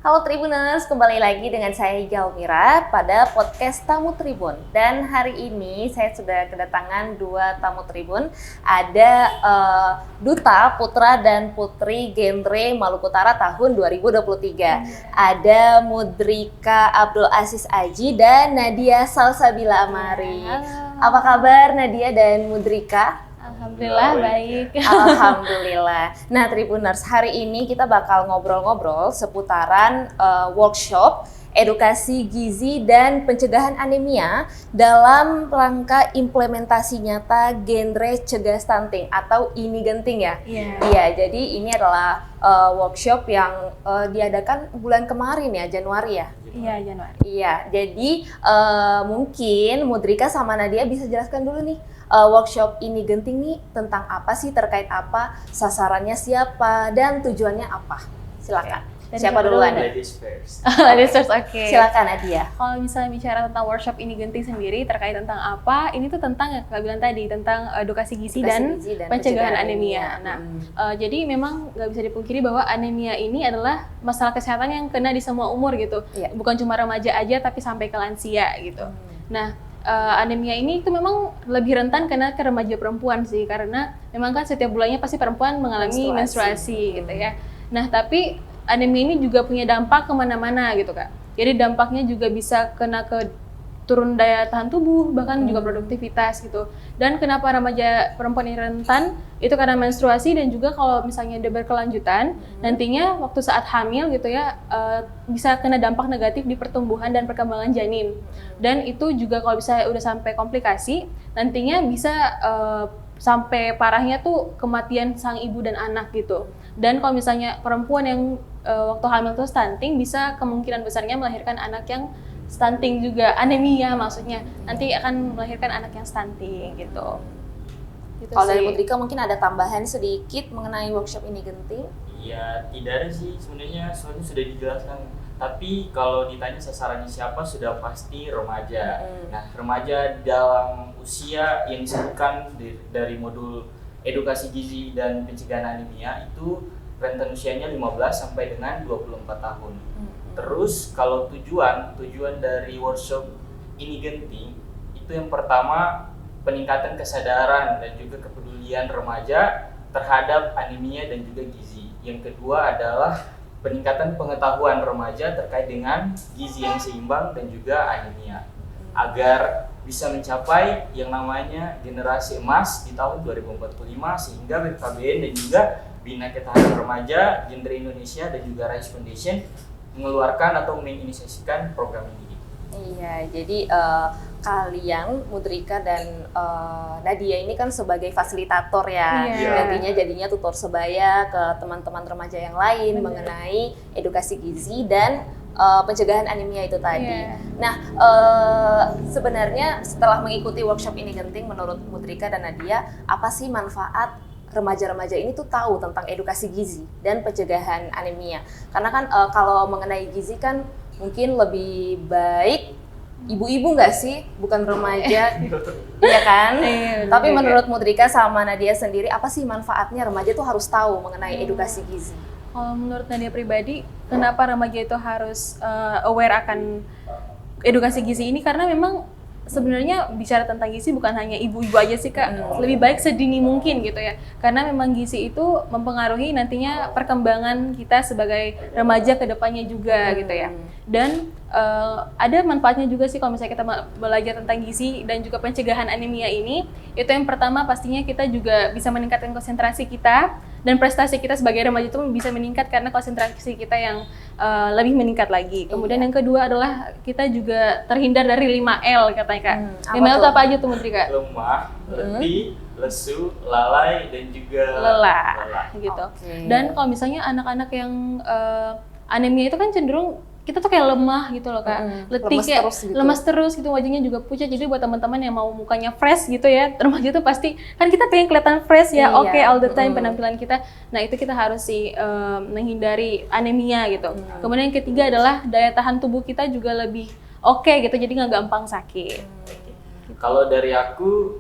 Halo Tribuners, kembali lagi dengan saya Jalmira pada podcast Tamu Tribun. Dan hari ini saya sudah kedatangan dua tamu Tribun. Ada Duta Putra dan Putri Genre Maluku Utara tahun 2023. Ada Mudrika Abdul Aziz Aji dan Nadia Salsabila Amari. Apa kabar Nadia dan Mudrika? Alhamdulillah baik. Alhamdulillah. Nah Tribuners, hari ini kita bakal ngobrol-ngobrol seputaran workshop edukasi gizi dan pencegahan anemia dalam rangka implementasi nyata genre cegah stunting atau ini genting ya. Iya, jadi ini adalah workshop yang diadakan bulan kemarin ya, Januari ya. Iya, Januari. Iya, jadi mungkin Mudrika sama Nadia bisa jelaskan dulu nih workshop ini genting nih tentang apa sih, terkait apa, sasarannya siapa, dan tujuannya apa. Silakan. Siapa duluan? Ladies first. Ladies first, oke. Silakan Nadia. Kalau misalnya bicara tentang workshop ini genting sendiri terkait tentang apa, ini tuh tentang yang Kak bilang tadi tentang edukasi gizi dan pencegahan anemia. Nah, jadi memang nggak bisa dipungkiri bahwa anemia ini adalah masalah kesehatan yang kena di semua umur gitu. Bukan cuma remaja aja tapi sampai ke lansia gitu. Nah, anemia ini itu memang lebih rentan kena ke remaja perempuan sih, karena memang kan setiap bulannya pasti perempuan mengalami menstruasi gitu ya. Nah, tapi anemia ini juga punya dampak kemana-mana gitu Kak. Jadi dampaknya juga bisa kena ke turun daya tahan tubuh, bahkan juga produktivitas gitu. Dan kenapa remaja perempuan ini rentan? Itu karena menstruasi, dan juga kalau misalnya dia berkelanjutan, nantinya waktu saat hamil gitu ya, bisa kena dampak negatif di pertumbuhan dan perkembangan janin. Dan itu juga kalau bisa udah sampai komplikasi, nantinya bisa sampai parahnya tuh kematian sang ibu dan anak gitu. Dan kalau misalnya perempuan yang waktu hamil tuh stunting, bisa kemungkinan besarnya melahirkan anak yang stunting juga, anemia maksudnya. Nanti akan melahirkan anak yang stunting gitu. Kalau dari Mudrika mungkin ada tambahan sedikit mengenai workshop ini genting? Iya, tidak ada sih sebenarnya, soalnya sudah dijelaskan. Tapi kalau ditanya sasarannya siapa, sudah pasti remaja. Nah, remaja dalam usia yang disebutkan dari modul edukasi gizi dan pencegahan anemia itu rentan usianya 15 sampai dengan 24 tahun. Terus kalau tujuan dari workshop ini genting itu yang pertama peningkatan kesadaran dan juga kepedulian remaja terhadap anemia dan juga gizi. Yang kedua adalah peningkatan pengetahuan remaja terkait dengan gizi yang seimbang dan juga anemia, agar bisa mencapai yang namanya generasi emas di tahun 2045, sehingga BKBN dan juga Bina Ketahanan Remaja, Genre Indonesia dan juga Rise Foundation mengeluarkan atau menginisiasikan program ini. Iya, jadi kalian Mudrika dan Nadia ini kan sebagai fasilitator ya. Nantinya jadinya tutor sebaya ke teman-teman remaja yang lain mengenai edukasi gizi dan pencegahan anemia itu tadi. Nah, sebenarnya setelah mengikuti workshop ini genting, menurut Mudrika dan Nadia, apa sih manfaat remaja-remaja ini tuh tahu tentang edukasi gizi dan pencegahan anemia? Karena kan kalau mengenai gizi kan mungkin lebih baik ibu-ibu nggak sih, bukan remaja, iya kan? Tapi menurut Mudrika sama Nadia sendiri, apa sih manfaatnya remaja tuh harus tahu mengenai edukasi gizi? Kalau menurut Nadia pribadi, kenapa remaja itu harus aware akan edukasi gizi ini? Karena memang sebenarnya bicara tentang gizi bukan hanya ibu-ibu aja sih Kak, lebih baik sedini mungkin gitu ya, karena memang gizi itu mempengaruhi nantinya perkembangan kita sebagai remaja ke depannya juga gitu ya. Dan ada manfaatnya juga sih kalau misalnya kita belajar tentang gizi dan juga pencegahan anemia ini. Itu yang pertama, pastinya kita juga bisa meningkatkan konsentrasi kita, dan prestasi kita sebagai remaja itu bisa meningkat karena konsentrasi kita yang lebih meningkat lagi. Kemudian yang kedua adalah kita juga terhindar dari 5L katanya Kak. 5L itu apa aja tuh Mudrika? Lemah, letih, lesu, lalai, dan juga lelah gitu. Dan kalau misalnya anak-anak yang anemia itu kan cenderung kita tuh kayak lemah gitu loh Kak, letih, kayak lemas terus gitu, wajahnya juga pucat. Jadi buat teman-teman yang mau mukanya fresh gitu ya, remaja tuh pasti kan kita pengen kelihatan fresh ya, oke, all the time penampilan kita. Nah itu kita harus sih menghindari anemia gitu. Kemudian yang ketiga adalah daya tahan tubuh kita juga lebih oke gitu, jadi nggak gampang sakit. Kalau dari aku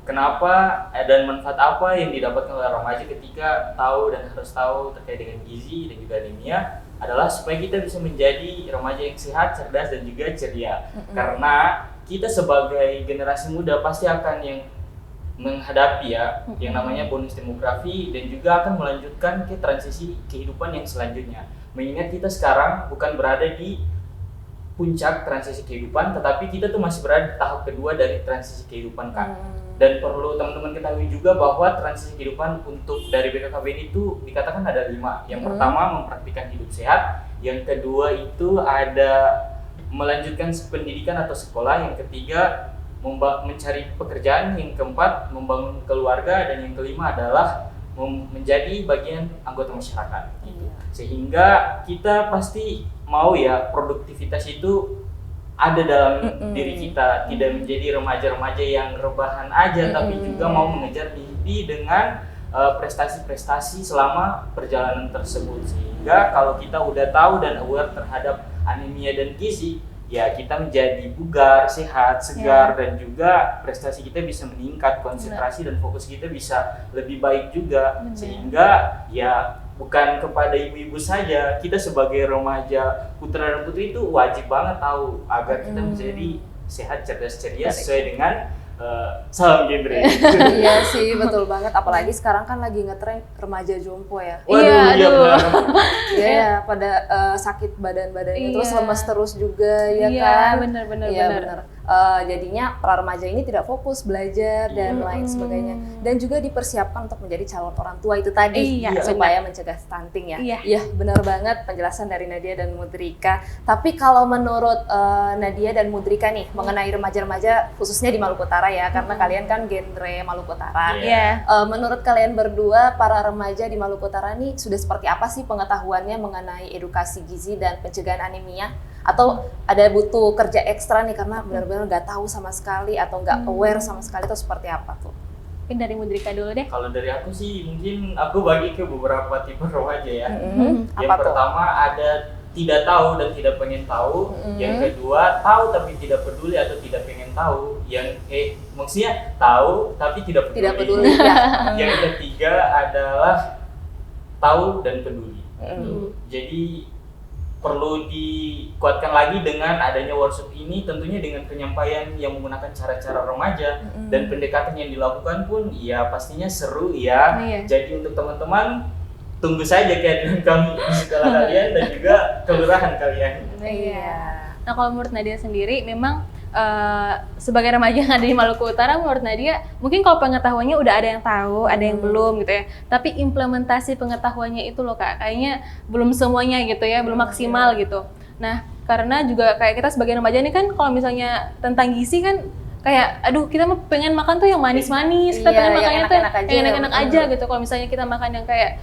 kenapa dan manfaat apa yang didapatkan oleh remaja ketika tahu dan harus tahu terkait dengan gizi dan juga anemia adalah supaya kita bisa menjadi remaja yang sehat, cerdas dan juga ceria. Karena kita sebagai generasi muda pasti akan yang menghadapi yang namanya bonus demografi dan juga akan melanjutkan ke transisi kehidupan yang selanjutnya. Mengingat kita sekarang bukan berada di puncak transisi kehidupan, tetapi kita tuh masih berada di tahap kedua dari transisi kehidupan kan. Dan perlu teman-teman ketahui juga bahwa transisi kehidupan untuk dari BKKBN itu dikatakan ada 5. Yang pertama mempraktikkan hidup sehat, yang kedua itu ada melanjutkan pendidikan atau sekolah, yang ketiga mencari pekerjaan, yang keempat membangun keluarga, dan yang kelima adalah menjadi bagian anggota masyarakat gitu. Sehingga kita pasti mau produktivitas itu ada dalam diri kita, tidak menjadi remaja-remaja yang rebahan aja, tapi juga mau mengejar mimpi dengan prestasi-prestasi selama perjalanan tersebut. Sehingga kalau kita udah tahu dan aware terhadap anemia dan gizi, ya kita menjadi bugar, sehat, segar, dan juga prestasi kita bisa meningkat, konsentrasi dan fokus kita bisa lebih baik juga. Sehingga ya bukan kepada ibu-ibu saja, kita sebagai remaja putra dan putri itu wajib banget tahu agar kita menjadi sehat, cerdas, ceria sesuai dengan salam genre. Iya sih, betul banget. Apalagi sekarang kan lagi ngetren remaja jompo ya. Waduh, Iya, pada sakit badan-badannya terus lemas terus juga ya kan. Iya, benar. Jadinya para remaja ini tidak fokus belajar dan lain sebagainya, dan juga dipersiapkan untuk menjadi calon orang tua itu tadi supaya mencegah stunting ya. Iya, benar banget penjelasan dari Nadia dan Mudrika. Tapi kalau menurut Nadia dan Mudrika nih mengenai remaja-remaja khususnya di Maluku Utara ya, karena kalian kan genre Maluku Utara. Menurut kalian berdua, para remaja di Maluku Utara nih sudah seperti apa sih pengetahuannya mengenai edukasi gizi dan pencegahan anemia? Atau ada butuh kerja ekstra nih karena benar-benar nggak tahu sama sekali atau nggak aware sama sekali, itu seperti apa tuh? Mungkin dari Mudrika dulu deh. Kalau dari aku sih mungkin aku bagi ke beberapa tipe remaja ya. Yang Apa pertama ada tidak tahu dan tidak pengen tahu. Yang kedua tahu tapi tidak peduli atau tidak pengen tahu. Yang maksudnya tahu tapi tidak peduli. Tidak peduli ya. Yang ketiga adalah tahu dan peduli. Jadi perlu dikuatkan lagi dengan adanya workshop ini, tentunya dengan penyampaian yang menggunakan cara-cara remaja dan pendekatan yang dilakukan pun ya pastinya seru ya. Jadi untuk teman-teman tunggu saja kehadiran kami di sekolah kalian dan juga kelurahan kalian. Nah kalau menurut Nadia sendiri memang sebagai remaja yang ada di Maluku Utara, menurut Nadia mungkin kalau pengetahuannya udah ada yang tahu, ada yang belum gitu ya. Tapi implementasi pengetahuannya itu loh Kak, kayaknya belum semuanya gitu ya, belum maksimal gitu. Nah, karena juga kayak kita sebagai remaja ini kan kalau misalnya tentang gizi kan kayak aduh kita mah pengen makan tuh yang manis-manis, kita pengen makannya tuh yang enak-enak aja gitu. Kalau misalnya kita makan yang kayak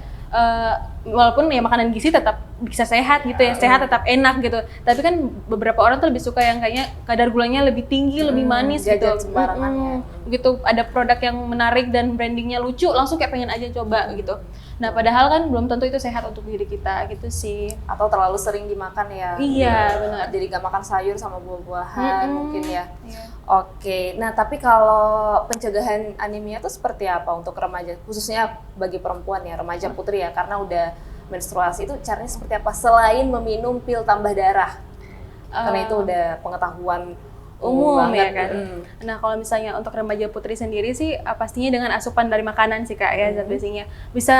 walaupun ya makanan gizi tetap bisa sehat gitu ya, sehat tetap enak gitu. Tapi kan beberapa orang tuh lebih suka yang kayaknya kadar gulanya lebih tinggi, lebih manis gitu. Gitu ada produk yang menarik dan brandingnya lucu, langsung kayak pengen aja coba gitu. Nah padahal kan belum tentu itu sehat untuk diri kita gitu sih. Atau terlalu sering dimakan ya. Iya benar. Jadi nggak makan sayur sama buah-buahan mungkin ya. Oke, nah tapi kalau pencegahan anemia itu seperti apa untuk remaja, khususnya bagi perempuan ya, remaja putri ya, karena udah menstruasi, itu caranya seperti apa selain meminum pil tambah darah? Karena itu udah pengetahuan umum ya kan. Nah kalau misalnya untuk remaja putri sendiri sih pastinya dengan asupan dari makanan sih Kak ya, zat besinya. Bisa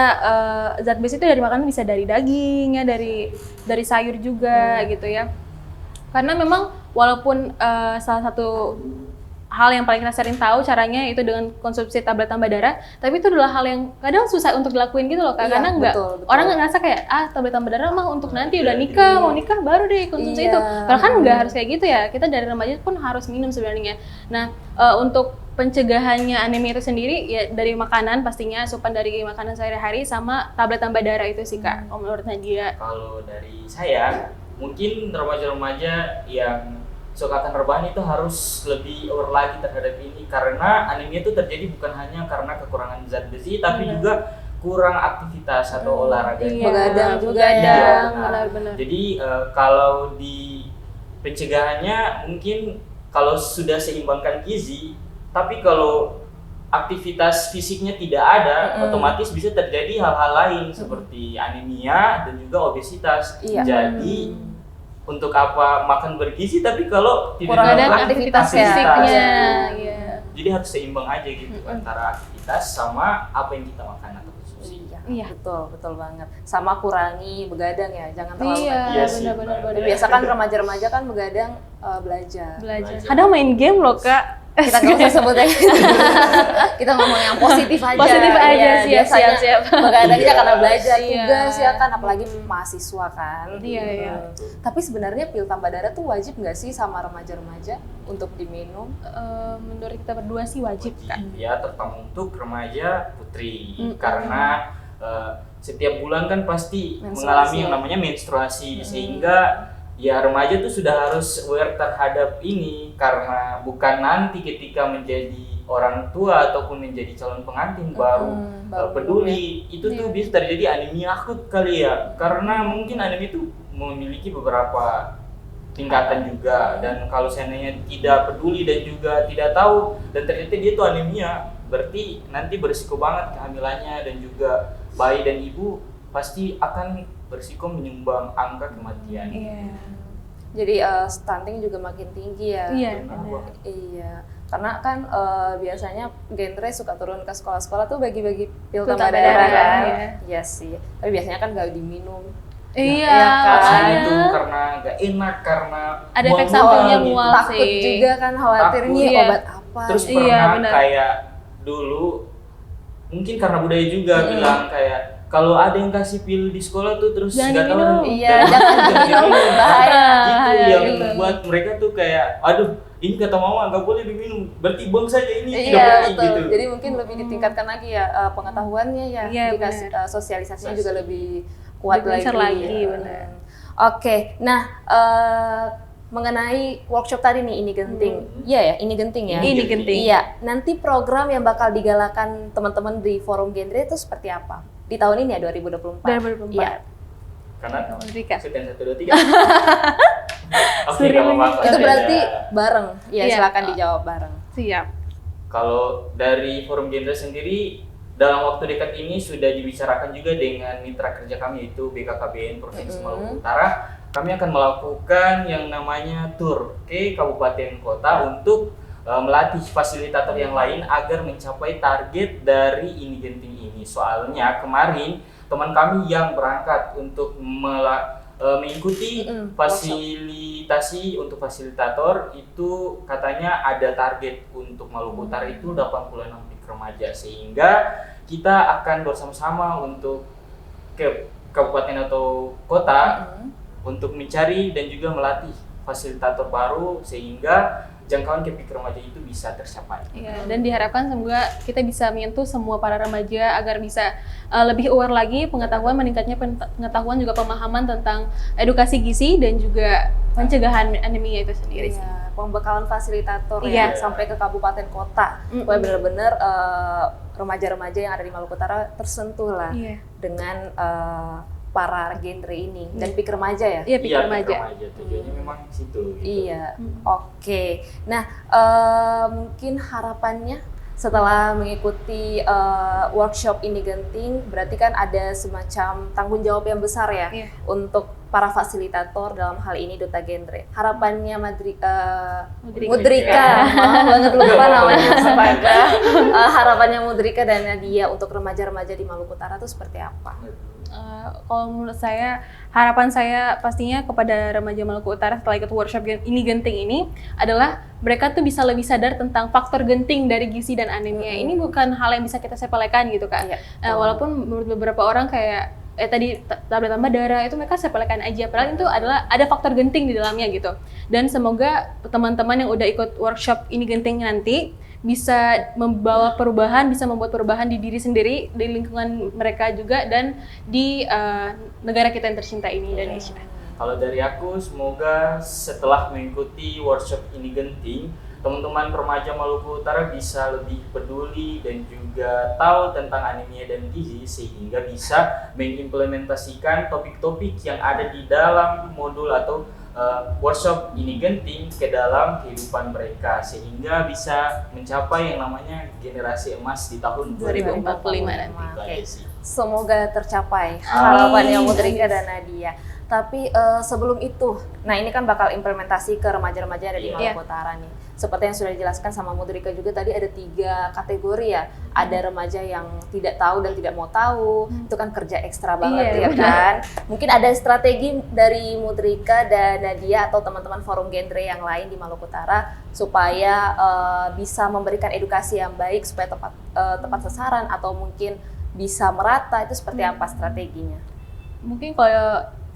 zat besi itu dari makanan bisa dari daging ya, dari sayur juga gitu ya. Karena memang walaupun salah satu hal yang paling kita sering tahu caranya itu dengan konsumsi tablet tambah darah, tapi itu adalah hal yang kadang susah untuk dilakuin gitu loh Kak, karena betul. Orang nggak ngerasa kayak tablet tambah darah mah untuk nanti udah nikah, mau nikah baru deh konsumsi itu. Padahal kan nggak harus kayak gitu ya, kita dari remaja pun harus minum sebenarnya. Nah untuk pencegahannya anemia itu sendiri ya dari makanan, pastinya asupan dari makanan sehari-hari sama tablet tambah darah itu sih Kak, menurut Nadia. Kalau dari saya mungkin remaja-remaja yang suka akan rebahan itu harus lebih aware lagi terhadap ini, karena anemia itu terjadi bukan hanya karena kekurangan zat besi tapi juga kurang aktivitas atau olahraga. Begadang juga ya. Benar-benar. Jadi kalau di pencegahannya mungkin kalau sudah seimbangkan gizi, tapi kalau aktivitas fisiknya tidak ada, otomatis bisa terjadi hal-hal lain seperti anemia dan juga obesitas. Jadi untuk apa makan bergizi tapi kalau tidak ada aktivitas fisiknya. Jadi harus seimbang aja gitu antara aktivitas sama apa yang kita makan atau konsumsi. Iya, betul banget. Sama kurangi begadang ya, jangan terlalu benar-benar. Biasa kan remaja-remaja kan begadang belajar. Kadang main game loh Kak. Kita nggak usah sebut aja. Kita ngomong yang positif aja. Siap. Begadangnya karena belajar tugas ya kan, apalagi mahasiswa kan. Iya. Tapi sebenarnya pil tambah darah tuh wajib nggak sih sama remaja-remaja untuk diminum? Menurut kita berdua sih wajib Kak. Ya, terutama untuk remaja putri karena setiap bulan kan pasti mengalami yang namanya menstruasi sehingga ya remaja tuh sudah harus aware terhadap ini karena bukan nanti ketika menjadi orang tua ataupun menjadi calon pengantin baru peduli itu tuh bisa terjadi anemia akut kali ya, karena mungkin anemia itu memiliki beberapa tingkatan juga dan kalau seandainya tidak peduli dan juga tidak tahu dan ternyata dia tuh anemia, berarti nanti berisiko banget kehamilannya dan juga bayi dan ibu pasti akan berisiko menyumbang angka kematian. Jadi stunting juga makin tinggi ya. Iya. Karena kan biasanya genre suka turun ke sekolah-sekolah tuh bagi-bagi pil tambah darah kan. Iya sih. Tapi biasanya kan nggak diminum. Iya. Karena itu karena nggak enak, karena ada efek sampingnya gitu. mual Takut sih. juga kan, khawatirnya obat apa. Terus pernah kayak dulu mungkin karena budaya juga bilang kayak kalau ada yang kasih pil di sekolah tuh terus nggak tahu jangan minum, bahaya. Itu yang membuat mereka tuh kayak aduh ini kata mama nggak boleh diminum, berarti buang saja ini tidak penting gitu. Jadi mungkin lebih ditingkatkan lagi ya pengetahuannya ya, dikasih sosialisasinya juga lebih kuat lagi. Benar. Oke, nah mengenai workshop tadi nih, ini genting. Iya ya, ini genting ya. Ini genting. Iya. Nanti program yang bakal digalakan teman-teman di Forum Genre itu seperti apa? Di tahun ini ya 2024. 2024. Iya. Karena Rika. sekian 1 2 3. Oke, kalau itu berarti bareng. Ya, silakan dijawab bareng. Siap. Kalau dari Forum Genre sendiri dalam waktu dekat ini sudah dibicarakan juga dengan mitra kerja kami yaitu BKKBN Provinsi Maluku Utara. Kami akan melakukan yang namanya tour ke kabupaten kota untuk melatih fasilitator yang lain agar mencapai target dari ini genting ini. Soalnya kemarin teman kami yang berangkat untuk mengikuti fasilitasi untuk fasilitator itu katanya ada target untuk Maluku Utara itu 86 peak remaja, sehingga kita akan bersama-sama untuk ke kabupaten atau kota untuk mencari dan juga melatih fasilitator baru sehingga jangkauan ke peak remaja itu bisa tercapai. Iya, dan diharapkan semoga kita bisa menyentuh semua para remaja agar bisa lebih aware lagi, pengetahuan, meningkatnya pengetahuan juga pemahaman tentang edukasi gizi dan juga pencegahan anemia itu sendiri. Iya, pembekalan fasilitator ya sampai ke kabupaten kota. Supaya benar-benar remaja-remaja yang ada di Maluku Utara tersentuh lah dengan para genre ini dan peak remaja ya? Iya, peak remaja. Tujuannya memang situ. Gitu. Iya, oke. Nah, mungkin harapannya setelah mengikuti workshop ini genting, berarti kan ada semacam tanggung jawab yang besar ya untuk para fasilitator dalam hal ini Duta Genre. Harapannya Mudrika, banget lupa namanya astaga. Harapannya Mudrika dan Nadia untuk remaja-remaja di Maluku Utara itu seperti apa? Kalau menurut saya, harapan saya pastinya kepada remaja Maluku Utara setelah ikut workshop ini genting ini adalah mereka tuh bisa lebih sadar tentang faktor genting dari gizi dan anemia. Ini bukan hal yang bisa kita sepelekan gitu Kak. Walaupun menurut beberapa orang kayak tadi tablet tambah darah itu mereka sepelekan aja, padahal itu adalah ada faktor genting di dalamnya gitu. Dan semoga teman-teman yang udah ikut workshop ini genting nanti bisa membawa perubahan, bisa membuat perubahan di diri sendiri, di lingkungan mereka juga, dan di negara kita yang tercinta ini, Indonesia. Kalau dari aku, semoga setelah mengikuti workshop ini genting, teman-teman remaja Maluku Utara bisa lebih peduli dan juga tahu tentang anemia dan gizi, sehingga bisa mengimplementasikan topik-topik yang ada di dalam modul atau workshop ini genting ke dalam kehidupan mereka sehingga bisa mencapai yang namanya generasi emas di tahun 2045 nanti. Oke. Semoga tercapai harapannya Mudrika dan Nadia. Tapi sebelum itu, nah ini kan bakal implementasi ke remaja-remaja yang ada di Maluku Utara nih. Seperti yang sudah dijelaskan sama Mudrika juga tadi ada 3 kategori ya. Ada remaja yang tidak tahu dan tidak mau tahu, itu kan kerja ekstra banget ya kan. Mungkin ada strategi dari Mudrika dan Nadia atau teman-teman forum genre yang lain di Maluku Utara supaya bisa memberikan edukasi yang baik supaya tepat sasaran atau mungkin bisa merata, itu seperti apa strateginya? Mungkin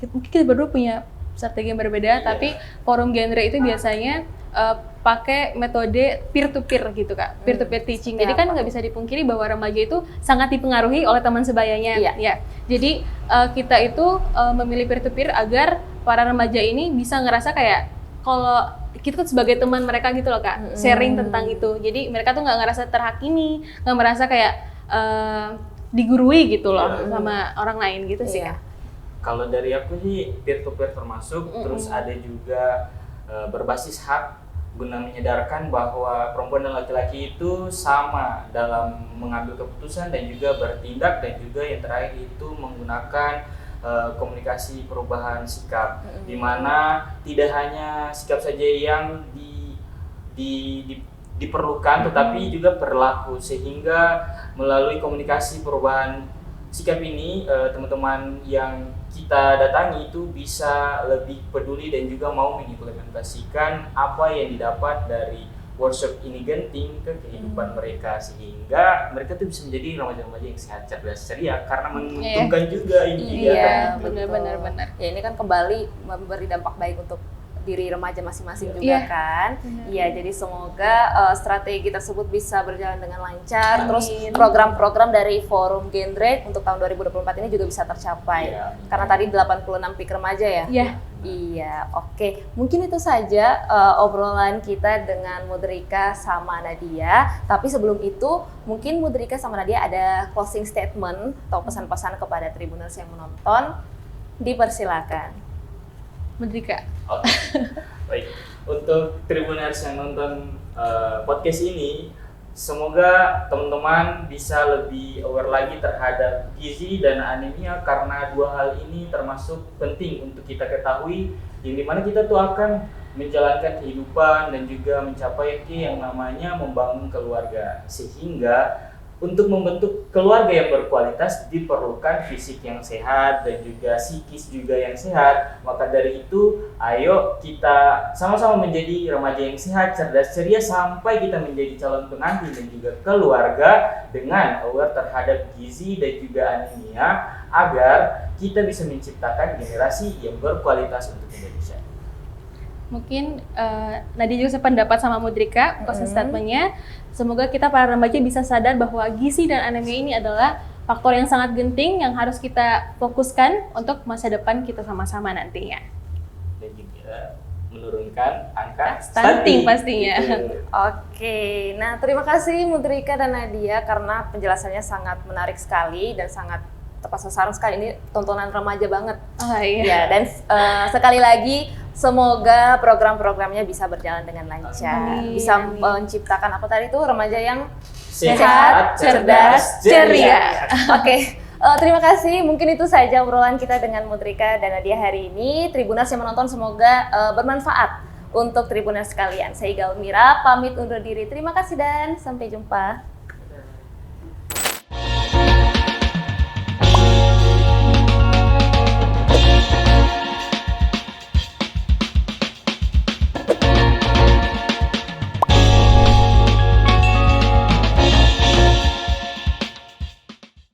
kita berdua punya strategi yang berbeda, tapi forum genre itu biasanya pakai metode peer-to-peer gitu Kak, peer-to-peer teaching. Jadi kan nggak bisa dipungkiri bahwa remaja itu sangat dipengaruhi oleh teman sebayanya. Ya. Jadi kita itu memilih peer-to-peer agar para remaja ini bisa ngerasa kayak kalau kita tuh sebagai teman mereka gitu loh Kak, sharing tentang itu. Jadi mereka tuh nggak ngerasa terhakimi, nggak merasa kayak digurui gitu loh sama orang lain gitu sih Kak. Kalau dari aku sih peer-to-peer termasuk, terus ada juga berbasis hak guna menyadarkan bahwa perempuan dan laki-laki itu sama dalam mengambil keputusan dan juga bertindak, dan juga yang terakhir itu menggunakan komunikasi perubahan sikap, di mana tidak hanya sikap saja yang diperlukan, tetapi juga berlaku, sehingga melalui komunikasi perubahan sikap ini teman-teman yang kita datangi itu bisa lebih peduli dan juga mau mengimplementasikan apa yang didapat dari workshop ini genting ke kehidupan mereka, sehingga mereka tuh bisa menjadi remaja-remaja yang sehat, cerdas, ceria, karena menguntungkan juga ini. Iya, benar. Ya ini kan kembali memberi dampak baik untuk diri remaja masing-masing juga kan. Iya, jadi semoga strategi tersebut bisa berjalan dengan lancar. Terus program-program dari forum genre untuk tahun 2024 ini juga bisa tercapai. Karena tadi 86 peak remaja ya. Iya, oke. Mungkin itu saja obrolan kita dengan Mudrika sama Nadia. Tapi sebelum itu, mungkin Mudrika sama Nadia ada closing statement atau pesan-pesan kepada Tribuners yang menonton. Dipersilakan. Mudrika. Baik, untuk Tribuners yang nonton podcast ini, semoga teman-teman bisa lebih aware lagi terhadap gizi dan anemia, karena 2 hal ini termasuk penting untuk kita ketahui, yang dimana kita tuh akan menjalankan kehidupan dan juga mencapai yang namanya membangun keluarga, sehingga untuk membentuk keluarga yang berkualitas diperlukan fisik yang sehat dan juga psikis juga yang sehat. Maka dari itu, ayo kita sama-sama menjadi remaja yang sehat, cerdas, ceria, sampai kita menjadi calon pengantin dan juga keluarga dengan aware terhadap gizi dan juga anemia, agar kita bisa menciptakan generasi yang berkualitas untuk Indonesia. Mungkin Nadia juga sependapat sama Mudrika closing statement-nya. Semoga kita para remaja bisa sadar bahwa gizi dan anemia ini adalah faktor yang sangat genting yang harus kita fokuskan untuk masa depan kita sama-sama nantinya. Dan juga menurunkan angka stunting pastinya. Oke, nah terima kasih Mudrika dan Nadia karena penjelasannya sangat menarik sekali dan sangat tepat sasaran sekali. Ini tontonan remaja banget. Ya, dan sekali lagi semoga program-programnya bisa berjalan dengan lancar, bisa menciptakan apa tadi itu remaja yang sehat, cerdas, ceria. Oke, terima kasih. Mungkin itu saja obrolan kita dengan Mudrika dan Nadia hari ini. Tribuners yang menonton semoga bermanfaat untuk Tribuners sekalian. Saya Iga Almira, pamit undur diri. Terima kasih dan sampai jumpa.